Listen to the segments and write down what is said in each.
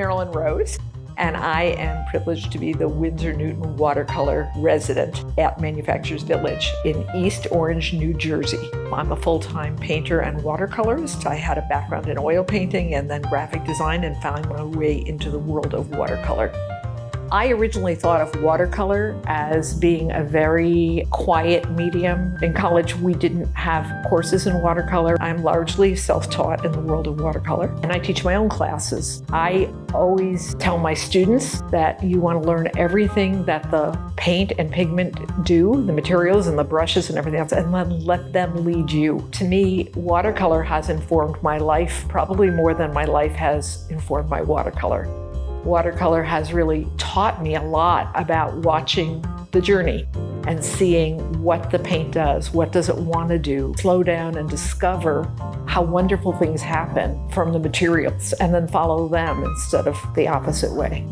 Marilyn Rose, and I am privileged to be the Winsor Newton Watercolor Resident at Manufacturers Village in East Orange, New Jersey. I'm a full-time painter and watercolorist. I had a background in oil painting and then graphic design and found my way into the world of watercolor. I originally thought of watercolor as being a very quiet medium. In college, we didn't have courses in watercolor. I'm largely self-taught in the world of watercolor, and I teach my own classes. I always tell my students that you want to learn everything that the paint and pigment do, the materials and the brushes and everything else, and then let them lead you. To me, watercolor has informed my life probably more than my life has informed my watercolor. Watercolor has really taught me a lot about watching the journey and seeing what the paint does, what does it want to do, slow down and discover how wonderful things happen from the materials and then follow them instead of the opposite way.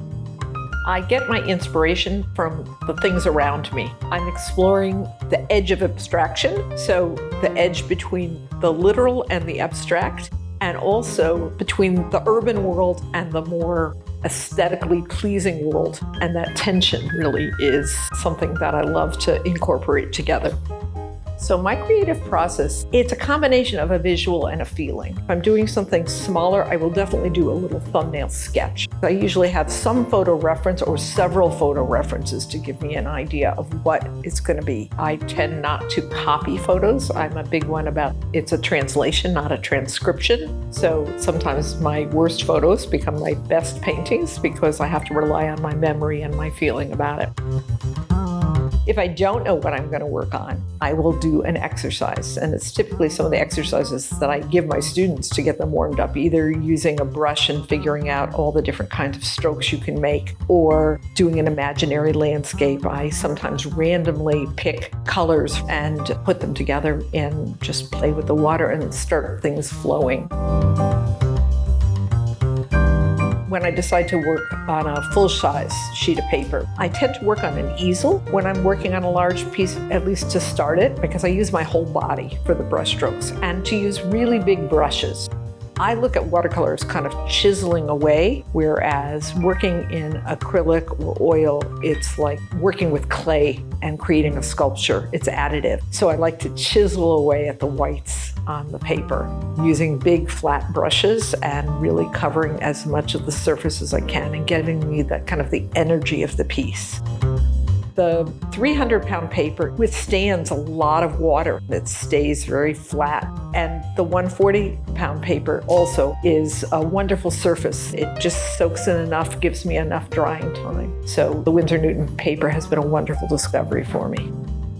I get my inspiration from the things around me. I'm exploring the edge of abstraction, so the edge between the literal and the abstract, and also between the urban world and the more aesthetically pleasing world. And that tension really is something that I love to incorporate together. So my creative process, it's a combination of a visual and a feeling. If I'm doing something smaller, I will definitely do a little thumbnail sketch. I usually have some photo reference or several photo references to give me an idea of what it's going to be. I tend not to copy photos. I'm a big one about it's a translation, not a transcription. So sometimes my worst photos become my best paintings because I have to rely on my memory and my feeling about it. If I don't know what I'm going to work on, I will do an exercise. And it's typically some of the exercises that I give my students to get them warmed up, either using a brush and figuring out all the different kinds of strokes you can make, or doing an imaginary landscape. I sometimes randomly pick colors and put them together and just play with the water and start things flowing. When I decide to work on a full-size sheet of paper, I tend to work on an easel when I'm working on a large piece, at least to start it, because I use my whole body for the brush strokes, and to use really big brushes. I look at watercolor as kind of chiseling away, whereas working in acrylic or oil, it's like working with clay and creating a sculpture. It's additive. So I like to chisel away at the whites on the paper using big flat brushes and really covering as much of the surface as I can and getting me that kind of the energy of the piece. The 300-pound paper withstands a lot of water. It stays very flat. And the 140-pound paper also is a wonderful surface. It just soaks in enough, gives me enough drying time. So the Winsor Newton paper has been a wonderful discovery for me.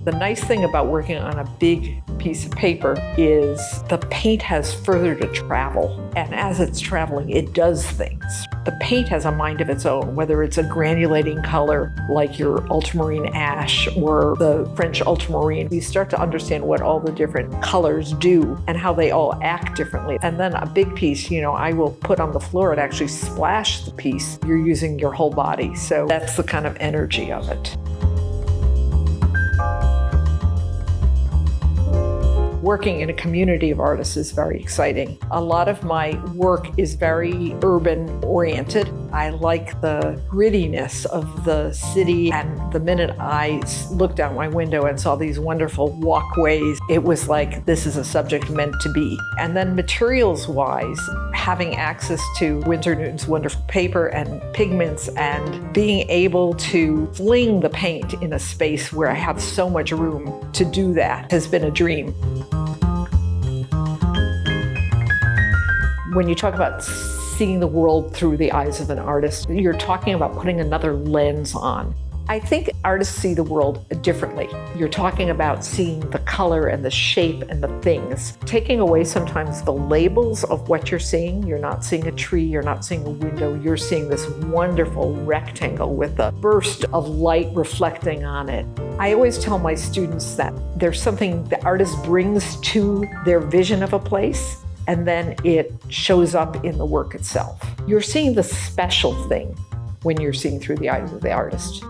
The nice thing about working on a big piece of paper is the paint has further to travel. And as it's traveling, it does things. The paint has a mind of its own, whether it's a granulating color like your ultramarine ash or the French ultramarine. You start to understand what all the different colors do and how they all act differently. And then a big piece, I will put on the floor and actually splash the piece. You're using your whole body. So that's the kind of energy of it. Working in a community of artists is very exciting. A lot of my work is very urban oriented. I like the grittiness of the city, and the minute I looked out my window and saw these wonderful walkways, it was like, this is a subject meant to be. And then materials-wise, having access to Winsor Newton's wonderful paper and pigments and being able to fling the paint in a space where I have so much room to do that has been a dream. When you talk about seeing the world through the eyes of an artist, you're talking about putting another lens on. I think artists see the world differently. You're talking about seeing the color and the shape and the things, taking away sometimes the labels of what you're seeing. You're not seeing a tree, you're not seeing a window, you're seeing this wonderful rectangle with a burst of light reflecting on it. I always tell my students that there's something the artist brings to their vision of a place, and then it shows up in the work itself. You're seeing the special thing when you're seeing through the eyes of the artist.